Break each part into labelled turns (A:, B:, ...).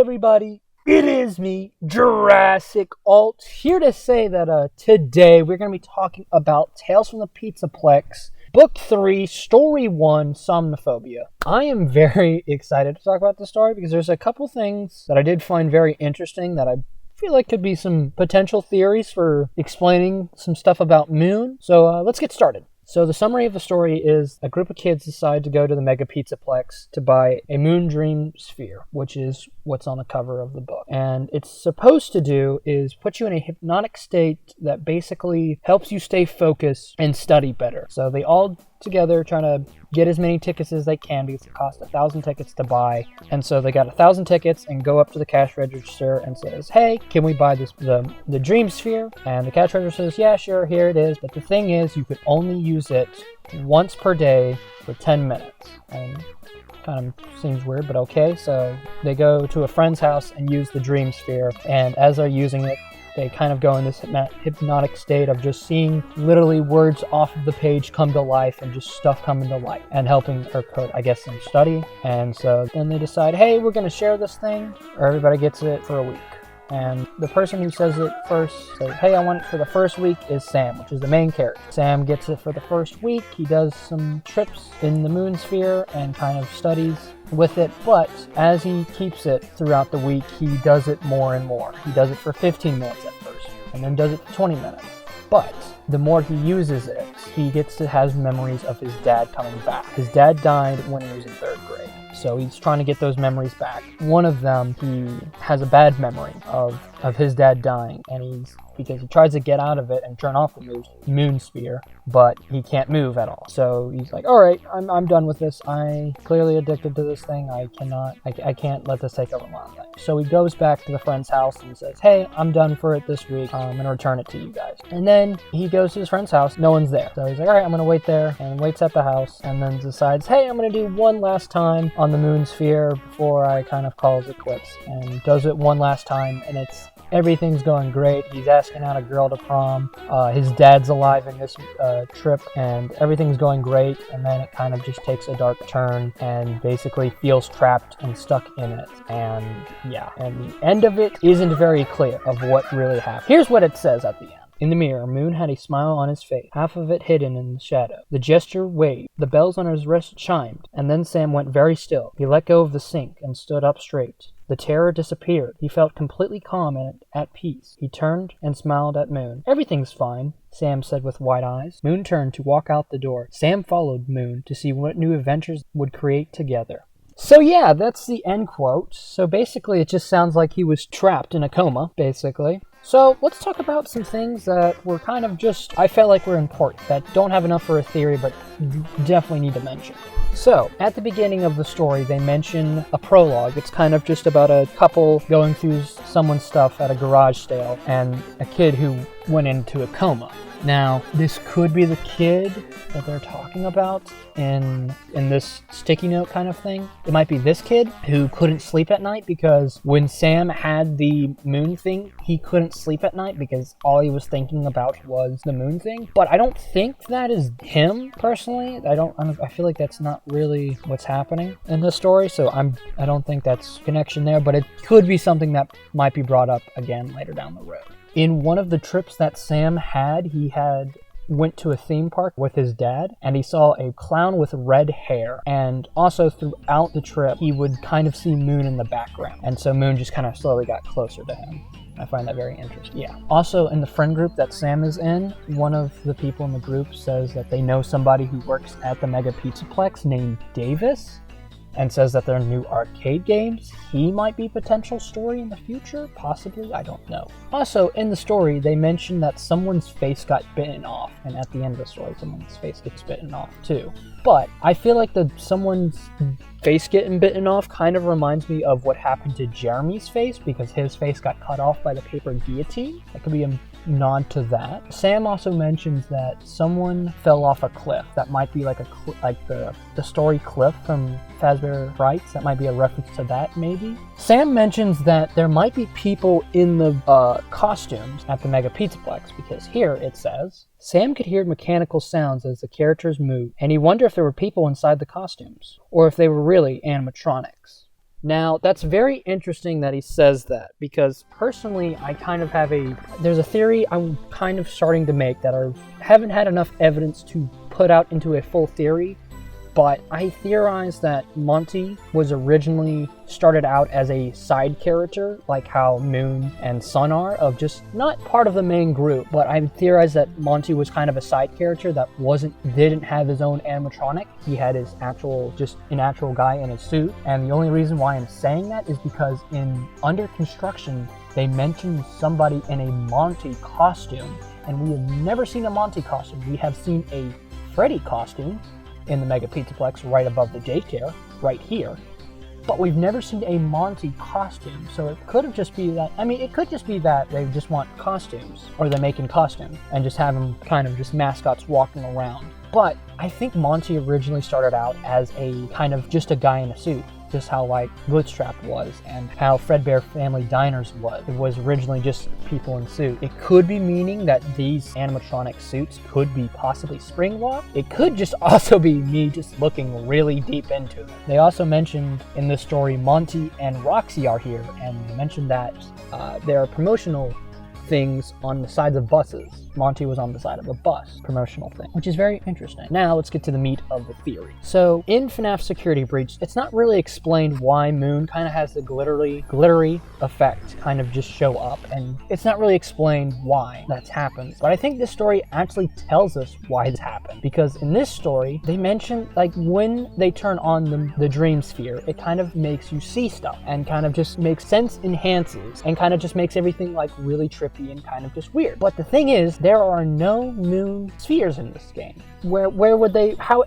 A: everybody, it is me, Jurassic Alt, here to say that today we're going to be talking about Tales from the Pizza Plex, Book 3, Story 1, Somniphobia. I am very excited to talk about this story because there's a couple things that I did find very interesting that I feel like could be some potential theories for explaining some stuff about Moon. So let's get started. So the summary of the story is a group of kids decide to go to the Mega Pizzaplex to buy a Moon Dream Sphere, which is what's on the cover of the book. And it's supposed to do is put you in a hypnotic state that basically helps you stay focused and study better. So they all together trying to get as many tickets as they can because it costs 1,000 tickets to buy. And so they got 1,000 tickets and go up to the cash register and says, hey, can we buy this the Dream Sphere? And the cash register says, yeah, sure, here it is. But the thing is, you could only use it once per day for 10 minutes. And kind of seems weird, but okay. So they go to a friend's house and use the Dream Sphere. And as they're using it, they kind of go in this hypnotic state of just seeing literally words off of the page come to life and just stuff coming to life and helping, or code, I guess, them study. And so then they decide, hey, we're going to share this thing, or everybody gets it for a week. And the person who says it first says, hey, I want it for the first week is Sam, which is the main character. Sam gets it for the first week. He does some trips in the Moon Sphere and kind of studies with it, but as he keeps it throughout the week, he does it more and more. He does it for 15 minutes at first, and then does it for 20 minutes. But the more he uses it, he gets to have memories of his dad coming back. His dad died when he was in 3rd grade. So he's trying to get those memories back. One of them, he has a bad memory of his dad dying, and because he tries to get out of it and turn off the Moon Sphere, but he can't move at all. So he's like, all right, I'm done with this. I'm clearly addicted to this thing. I can't let this take over my life. So he goes back to the friend's house and says, hey, I'm done for it this week. I'm going to return it to you guys. And then he goes to his friend's house. No one's there. So he's like, all right, I'm going to wait there, and waits at the house, and then decides, hey, I'm going to do one last time on the Moon Sphere before I kind of calls it quits, and does it one last time, and everything's going great. He's asking out a girl to prom. His dad's alive in this trip, and everything's going great. And then it kind of just takes a dark turn and basically feels trapped and stuck in it. And yeah, and the end of it isn't very clear of what really happened. Here's what it says at the end. In the mirror, Moon had a smile on his face, half of it hidden in the shadow. The gesture waved. The bells on his wrist chimed, and then Sam went very still. He let go of the sink and stood up straight. The terror disappeared. He felt completely calm and at peace. He turned and smiled at Moon. Everything's fine, Sam said with wide eyes. Moon turned to walk out the door. Sam followed Moon to see what new adventures would create together. So yeah, that's the end quote. So basically it just sounds like he was trapped in a coma, basically. So let's talk about some things that were kind of just, I felt like were important, that don't have enough for a theory, but definitely need to mention. So, at the beginning of the story, they mention a prologue. It's kind of just about a couple going through someone's stuff at a garage sale and a kid who went into a coma. Now, this could be the kid that they're talking about in this sticky note kind of thing. It might be this kid who couldn't sleep at night because when Sam had the moon thing, he couldn't sleep at night because all he was thinking about was the moon thing. But I don't think that is him, personally. I feel like that's not really what's happening in this story, so I don't think that's connection there, but it could be something that might be brought up again later down the road. In one of the trips that Sam had, went to a theme park with his dad, and he saw a clown with red hair. And also throughout the trip, he would kind of see Moon in the background. And so Moon just kind of slowly got closer to him. I find that very interesting. Yeah. Also, in the friend group that Sam is in, one of the people in the group says that they know somebody who works at the Mega Pizzaplex named Davis, and says that there are new arcade games. He might be potential story in the future, possibly, I don't know. Also, in the story, they mention that someone's face got bitten off, and at the end of the story, someone's face gets bitten off too. But I feel like someone's face getting bitten off kind of reminds me of what happened to Jeremy's face, because his face got cut off by the paper guillotine. That could be a nod to that. Sam also mentions that someone fell off a cliff. That might be like the story Cliff from Fazbear Frights. That might be a reference to that, maybe. Sam mentions that there might be people in the costumes at the Mega Pizzaplex, because here it says, Sam could hear mechanical sounds as the characters moved, and he wondered if there were people inside the costumes, or if they were really animatronics. Now, that's very interesting that he says that, because personally, I kind of have there's a theory I'm kind of starting to make that I haven't had enough evidence to put out into a full theory, but I theorize that Monty was originally started out as a side character, like how Moon and Sun are, of just not part of the main group, but I theorize that Monty was kind of a side character that didn't have his own animatronic. He had his just an actual guy in a suit, and the only reason why I'm saying that is because in Under Construction, they mentioned somebody in a Monty costume, and we have never seen a Monty costume. We have seen a Freddy costume in the Mega Pizzaplex right above the daycare, right here. But we've never seen a Monty costume, so it could just be that, it could just be that they just want costumes, or they're making costumes, and just have them kind of just mascots walking around. But I think Monty originally started out as a kind of just a guy in a suit, just how like Glitchtrap was, and how Fredbear Family Diners was. It was originally just people in suits. It could be meaning that these animatronic suits could be possibly spring-locked. It could just also be me just looking really deep into it. They also mentioned in this story Monty and Roxy are here, and they mentioned that there are promotional things on the sides of buses. Monty was on the side of a bus, promotional thing, which is very interesting. Now let's get to the meat of the theory. So in FNAF Security Breach, it's not really explained why Moon kind of has the glittery effect kind of just show up, and it's not really explained why that's happened. But I think this story actually tells us why this happened, because in this story, they mention like when they turn on the dream sphere, it kind of makes you see stuff and kind of just makes sense enhances and kind of just makes everything like really trippy and kind of just weird. But the thing is, there are no moon spheres in this game. Where would they, how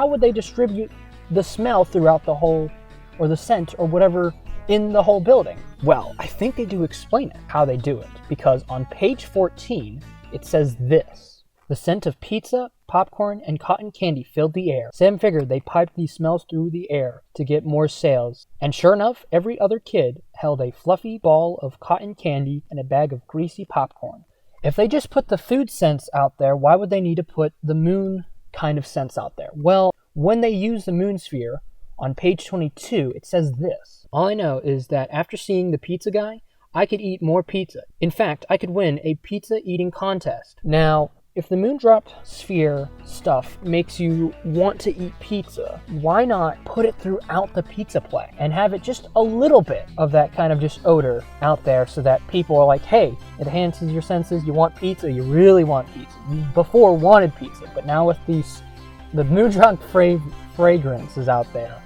A: would they distribute the smell throughout the whole, or the scent, or whatever in the whole building? Well, I think they do explain it, how they do it, because on page 14, it says this: the scent of pizza, popcorn, and cotton candy filled the air. Sam figured they piped these smells through the air to get more sales. And sure enough, every other kid held a fluffy ball of cotton candy and a bag of greasy popcorn. If they just put the food scents out there, why would they need to put the moon kind of scents out there? Well, when they use the moon sphere, on page 22, it says this: all I know is that after seeing the pizza guy, I could eat more pizza. In fact, I could win a pizza eating contest. Now, if the Moondrop sphere stuff makes you want to eat pizza, why not put it throughout the Pizzaplex and have it just a little bit of that kind of just odor out there, so that people are like, hey, it enhances your senses, you want pizza, you really want pizza. You before wanted pizza, but now with the Moondrop fragrance is out there,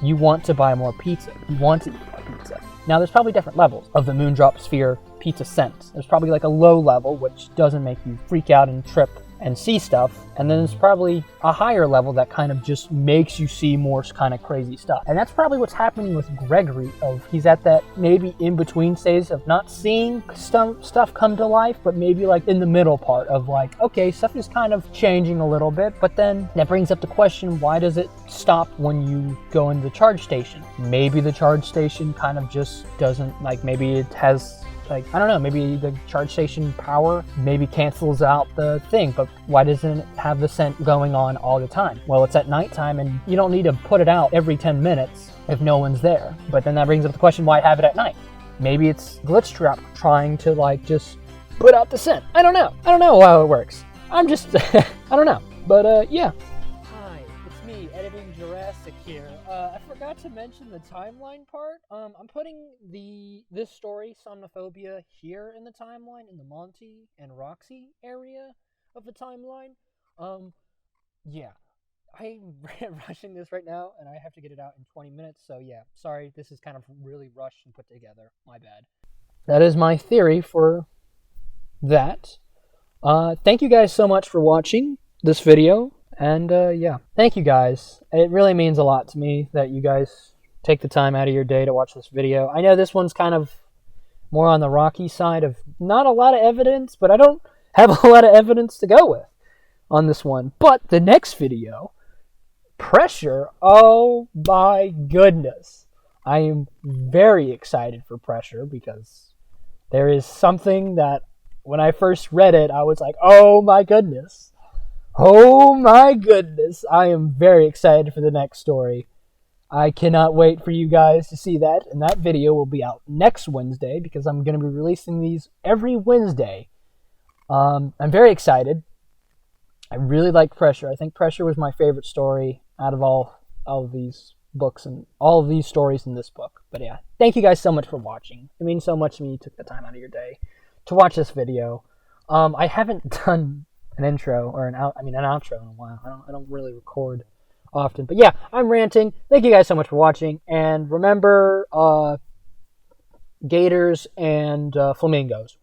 A: you want to buy more pizza. You want to eat more pizza. Now, there's probably different levels of the Moondrop Sphere pizza scent. There's probably like a low level, which doesn't make you freak out and trip and see stuff. And then there's probably a higher level that kind of just makes you see more kind of crazy stuff. And that's probably what's happening with Gregory. He's at that maybe in-between stage of not seeing stuff come to life, but maybe like in the middle part of like, okay, stuff is kind of changing a little bit. But then that brings up the question, why does it stop when you go into the charge station? Maybe the charge station kind of just doesn't, like, maybe it has, like, I don't know, maybe the charge station power maybe cancels out the thing, but why doesn't it have the scent going on all the time? Well, it's at nighttime, and you don't need to put it out every 10 minutes if no one's there. But then that brings up the question, why have it at night? Maybe it's Glitchtrap trying to, like, just put out the scent. I don't know how it works. I'm just, I don't know. But, yeah. Hi, it's me, Editing Jurassic here. I forgot to mention the timeline part. I'm putting this story, Somniphobia, here in the timeline, in the Monty and Roxy area of the timeline. Yeah. I'm rushing this right now, and I have to get it out in 20 minutes, so yeah. Sorry, this is kind of really rushed and put together. My bad. That is my theory for that. Thank you guys so much for watching this video. And, yeah, thank you guys. It really means a lot to me that you guys take the time out of your day to watch this video. I know this one's kind of more on the rocky side of not a lot of evidence, but I don't have a lot of evidence to go with on this one. But the next video, Pressure, oh my goodness. I am very excited for Pressure because there is something that when I first read it, I was like, oh my goodness. Oh my goodness, I am very excited for the next story. I cannot wait for you guys to see that, and that video will be out next Wednesday because I'm going to be releasing these every Wednesday. I'm very excited. I really like Pressure. I think Pressure was my favorite story out of all of these books and all of these stories in this book. But yeah, thank you guys so much for watching. It means so much to me you took the time out of your day to watch this video. I haven't done an intro or an outro in a while. I don't really record often. But yeah, I'm ranting. Thank you guys so much for watching. And remember, gators and flamingos.